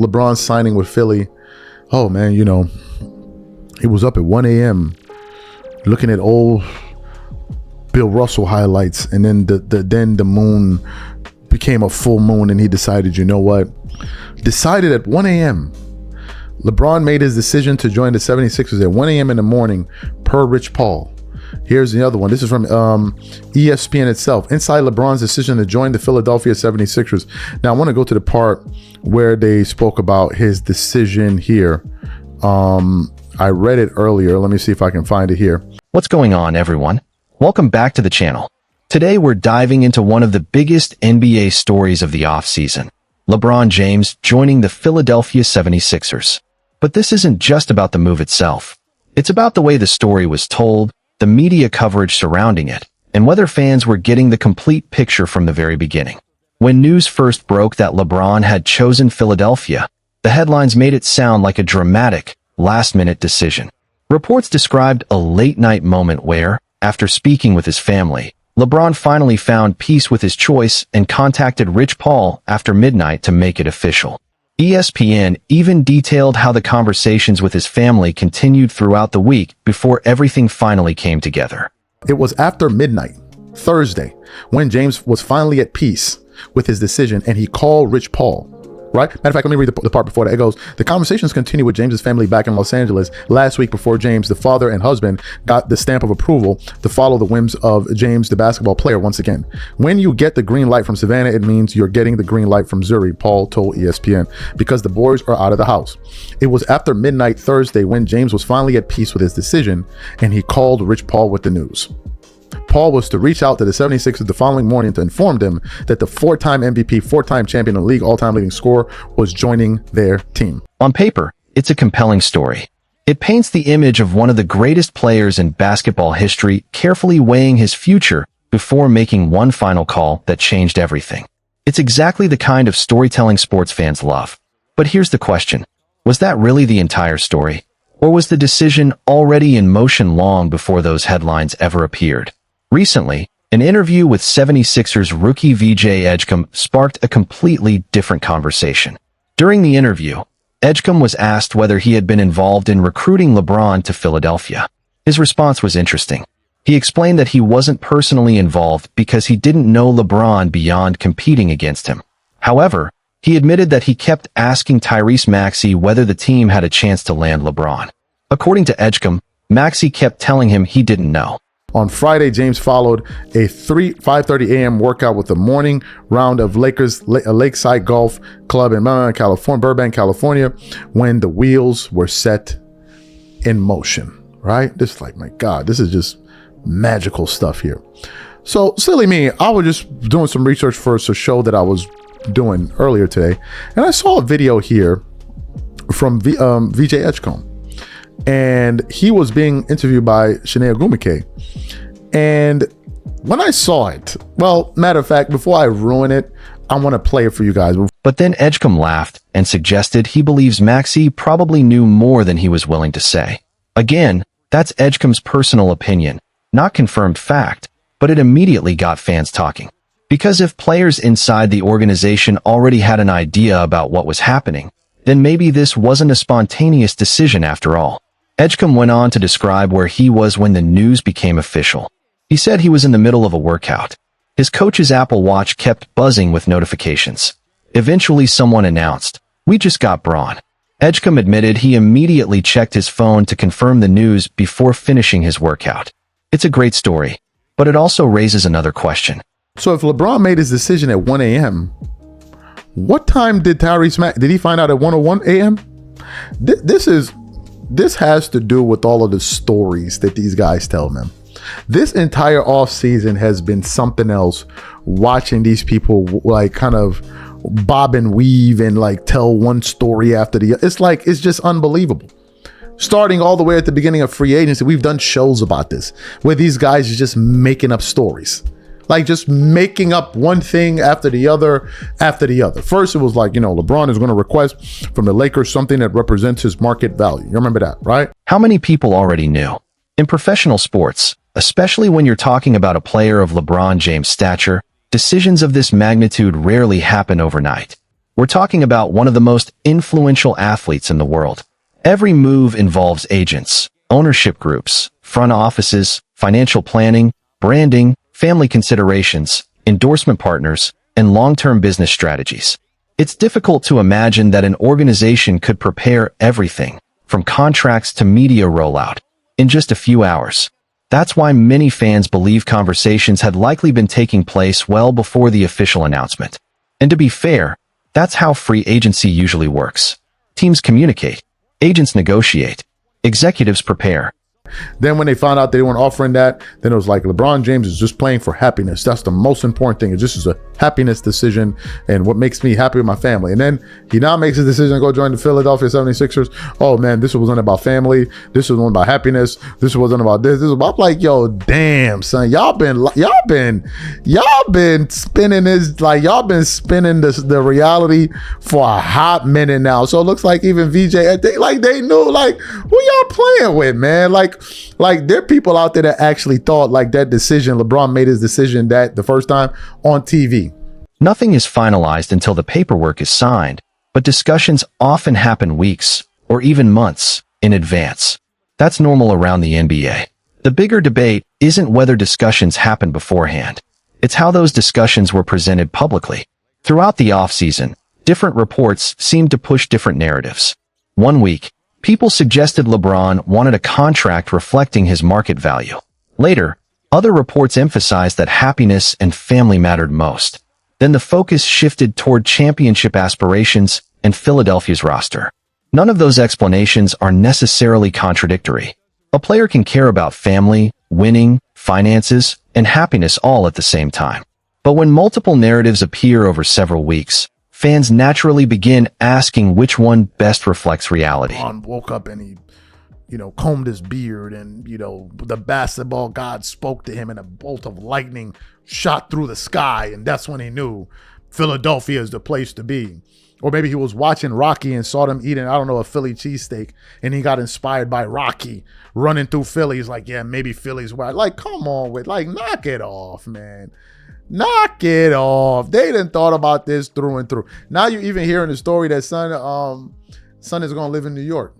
LeBron signing with Philly. Oh man, you know, he was up at 1 a.m. looking at old Bill Russell highlights, and then the moon became a full moon, and he decided, you know what? Decided at 1 a.m. LeBron made his decision to join the 76ers at 1 a.m. in the morning, per Rich Paul. Here's the other one. This is from ESPN itself. Inside LeBron's decision to join the Philadelphia 76ers. Now, I want to go to the part where they spoke about his decision here. I read it earlier. Let me see if I can find it here. What's going on, everyone? Welcome back to the channel. Today, we're diving into one of the biggest NBA stories of the offseason. LeBron James joining the Philadelphia 76ers. But this isn't just about the move itself. It's about the way the story was told, the media coverage surrounding it, and whether fans were getting the complete picture from the very beginning. When news first broke that LeBron had chosen Philadelphia, the headlines made it sound like a dramatic, last-minute decision. Reports described a late-night moment where, after speaking with his family, LeBron finally found peace with his choice and contacted Rich Paul after midnight to make it official. ESPN even detailed how the conversations with his family continued throughout the week before everything finally came together. It was after midnight, Thursday, when James was finally at peace with his decision, and he called Rich Paul. Right? Matter of fact, let me read the part before that. It goes, the conversations continue with James's family back in Los Angeles last week before James, the father and husband, got the stamp of approval to follow the whims of James, the basketball player, once again. When you get the green light from Savannah, it means you're getting the green light from Zurich, Paul told ESPN, because the boys are out of the house. It was after midnight Thursday when James was finally at peace with his decision, and he called Rich Paul with the news. Paul was to reach out to the 76ers the following morning to inform them that the four-time MVP, four-time champion of the league, all-time leading scorer, was joining their team. On paper, it's a compelling story. It paints the image of one of the greatest players in basketball history, carefully weighing his future before making one final call that changed everything. It's exactly the kind of storytelling sports fans love. But here's the question. Was that really the entire story? Or was the decision already in motion long before those headlines ever appeared? Recently, an interview with 76ers rookie VJ Edgecombe sparked a completely different conversation. During the interview, Edgecombe was asked whether he had been involved in recruiting LeBron to Philadelphia. His response was interesting. He explained that he wasn't personally involved because he didn't know LeBron beyond competing against him. However, he admitted that he kept asking Tyrese Maxey whether the team had a chance to land LeBron. According to Edgecombe, Maxey kept telling him he didn't know. On Friday, James followed a 5:30 a.m. workout with the morning round of Lakers Lakeside Golf Club in Burbank, California, when the wheels were set in motion, right? This is like, my God, this is just magical stuff here. So silly me, I was just doing some research for a show that I was doing earlier today, and I saw a video here from VJ Edgecombe. And he was being interviewed by Shanae Ogumike. And when I saw it, well, matter of fact, before I ruin it, I want to play it for you guys. But then Edgecombe laughed and suggested he believes Maxey probably knew more than he was willing to say. Again, that's Edgecombe's personal opinion, not confirmed fact, but it immediately got fans talking. Because if players inside the organization already had an idea about what was happening, then maybe this wasn't a spontaneous decision after all. Edgecombe went on to describe where he was when the news became official. He said he was in the middle of a workout. His coach's Apple Watch kept buzzing with notifications. Eventually someone announced, "We just got Braun." Edgecombe admitted he immediately checked his phone to confirm the news before finishing his workout. It's a great story, but it also raises another question. So if LeBron made his decision at 1 a.m., what time did Tyrese Maxey, did he find out at 1:01 a.m.? This has to do with all of the stories that these guys tell, man. This entire off season has been something else, watching these people like kind of bob and weave and like tell one story after the other. It's just unbelievable. Starting all the way at the beginning of free agency, we've done shows about this, where these guys are just making up stories. Like just making up one thing after the other. First, it was like, LeBron is going to request from the Lakers something that represents his market value. You remember that, right? How many people already knew? In professional sports, especially when you're talking about a player of LeBron James' stature, decisions of this magnitude rarely happen overnight. We're talking about one of the most influential athletes in the world. Every move involves agents, ownership groups, front offices, financial planning, branding, family considerations, endorsement partners, and long-term business strategies. It's difficult to imagine that an organization could prepare everything, from contracts to media rollout, in just a few hours. That's why many fans believe conversations had likely been taking place well before the official announcement. And to be fair, that's how free agency usually works. Teams communicate, agents negotiate, executives prepare. Then when they found out they weren't offering that, then it was like LeBron James is just playing for happiness. That's the most important thing. It just is a happiness decision and what makes me happy with my family. And then he now makes a decision to go join the Philadelphia 76ers. Oh man, this wasn't about family. This was one about happiness. This wasn't about this. This was about, I'm like, yo, damn son, y'all been spinning this, like y'all been spinning the reality for a hot minute now. So it looks like even VJ, they knew like who y'all playing with, man. Like there are people out there that actually thought like that decision, LeBron made his decision that the first time on TV. Nothing is finalized until the paperwork is signed, but discussions often happen weeks or even months in advance. That's normal around the NBA. The bigger debate isn't whether discussions happen beforehand. It's how those discussions were presented publicly. Throughout the offseason, different reports seemed to push different narratives. One week, people suggested LeBron wanted a contract reflecting his market value. Later, other reports emphasized that happiness and family mattered most. Then the focus shifted toward championship aspirations and Philadelphia's roster. None of those explanations are necessarily contradictory. A player can care about family, winning, finances, and happiness all at the same time. But when multiple narratives appear over several weeks, fans naturally begin asking which one best reflects reality. LeBron woke up and he, combed his beard and, the basketball god spoke to him and a bolt of lightning shot through the sky. And that's when he knew Philadelphia is the place to be. Or maybe he was watching Rocky and saw them eating, a Philly cheesesteak, and he got inspired by Rocky running through Philly. He's like, yeah, maybe Philly's where. Like, come on, knock it off, man. Knock it off. They done thought about this through and through. Now you're even hearing the story that son is going to live in New York.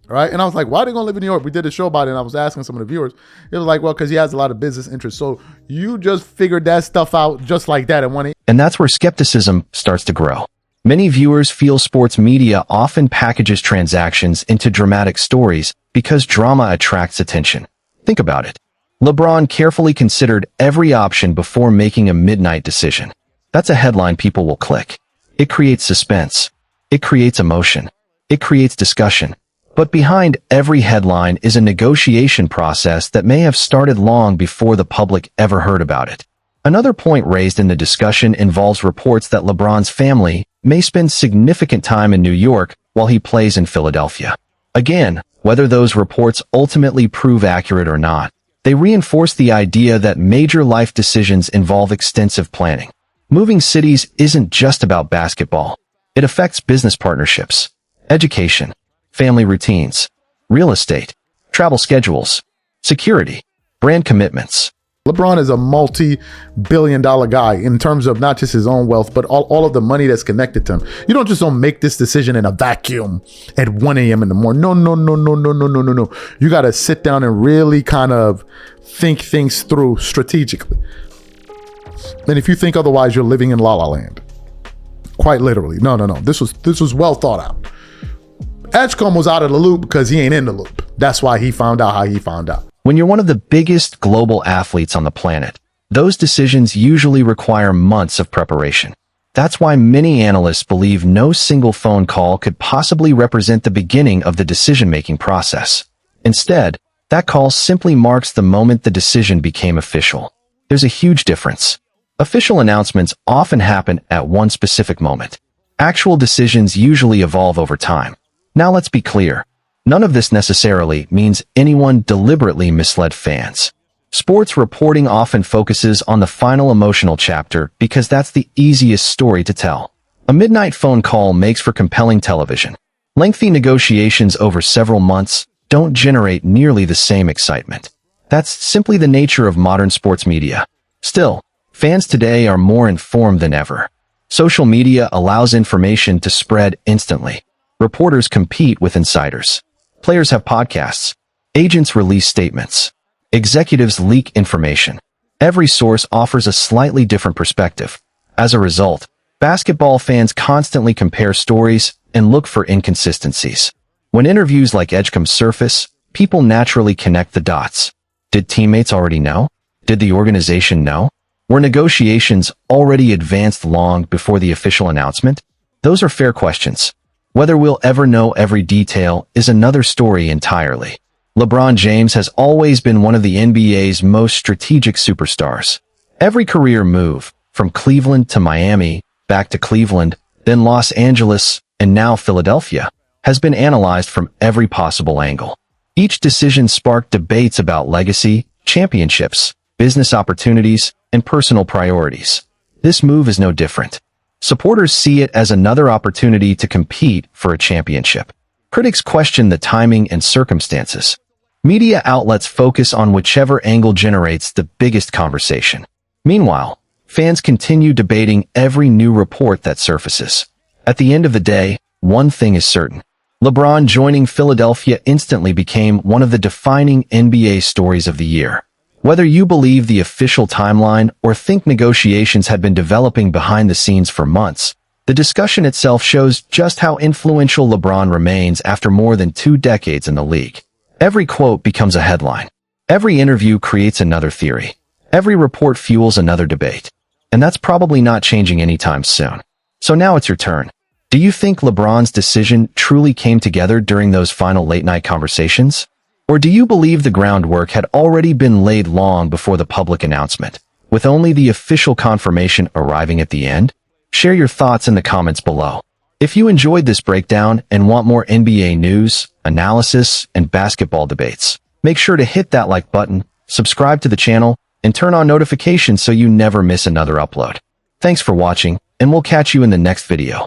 Right? And I was like, why are they going to live in New York? We did a show about it, and I was asking some of the viewers. It was like, well, because he has a lot of business interests. So you just figured that stuff out just like that. And that's where skepticism starts to grow. Many viewers feel sports media often packages transactions into dramatic stories because drama attracts attention. Think about it. LeBron carefully considered every option before making a midnight decision. That's a headline people will click. It creates suspense. It creates emotion. It creates discussion. But behind every headline is a negotiation process that may have started long before the public ever heard about it. Another point raised in the discussion involves reports that LeBron's family may spend significant time in New York while he plays in Philadelphia. Again, whether those reports ultimately prove accurate or not, they reinforce the idea that major life decisions involve extensive planning. Moving cities isn't just about basketball. It affects business partnerships, education, family routines, real estate, travel schedules, security, brand commitments. LeBron is a multi-billion-dollar guy in terms of not just his own wealth, but all of the money that's connected to him. You don't make this decision in a vacuum at 1 a.m. in the morning. No. You got to sit down and really kind of think things through strategically. And if you think otherwise, you're living in La La Land. Quite literally. No. This was well thought out. Edgecombe was out of the loop because he ain't in the loop. That's why he found out how he found out. When you're one of the biggest global athletes on the planet, those decisions usually require months of preparation. That's why many analysts believe no single phone call could possibly represent the beginning of the decision-making process. Instead, that call simply marks the moment the decision became official. There's a huge difference. Official announcements often happen at one specific moment. Actual decisions usually evolve over time. Now let's be clear. None of this necessarily means anyone deliberately misled fans. Sports reporting often focuses on the final emotional chapter because that's the easiest story to tell. A midnight phone call makes for compelling television. Lengthy negotiations over several months don't generate nearly the same excitement. That's simply the nature of modern sports media. Still, fans today are more informed than ever. Social media allows information to spread instantly. Reporters compete with insiders. Players have podcasts. Agents release statements. Executives leak information. Every source offers a slightly different perspective. As a result, basketball fans constantly compare stories and look for inconsistencies. When interviews like Edgecombe surface, people naturally connect the dots. Did teammates already know? Did the organization know? Were negotiations already advanced long before the official announcement? Those are fair questions. Whether we'll ever know every detail is another story entirely. LeBron James has always been one of the NBA's most strategic superstars. Every career move, from Cleveland to Miami, back to Cleveland, then Los Angeles, and now Philadelphia, has been analyzed from every possible angle. Each decision sparked debates about legacy, championships, business opportunities, and personal priorities. This move is no different. Supporters see it as another opportunity to compete for a championship. Critics question the timing and circumstances. Media outlets focus on whichever angle generates the biggest conversation. Meanwhile, fans continue debating every new report that surfaces. At the end of the day, one thing is certain. LeBron joining Philadelphia instantly became one of the defining NBA stories of the year. Whether you believe the official timeline or think negotiations had been developing behind the scenes for months, the discussion itself shows just how influential LeBron remains after more than 2 decades in the league. Every quote becomes a headline. Every interview creates another theory. Every report fuels another debate. And that's probably not changing anytime soon. So now it's your turn. Do you think LeBron's decision truly came together during those final late-night conversations? Or do you believe the groundwork had already been laid long before the public announcement, with only the official confirmation arriving at the end? Share your thoughts in the comments below. If you enjoyed this breakdown and want more NBA news, analysis, and basketball debates, make sure to hit that like button, subscribe to the channel, and turn on notifications so you never miss another upload. Thanks for watching, and we'll catch you in the next video.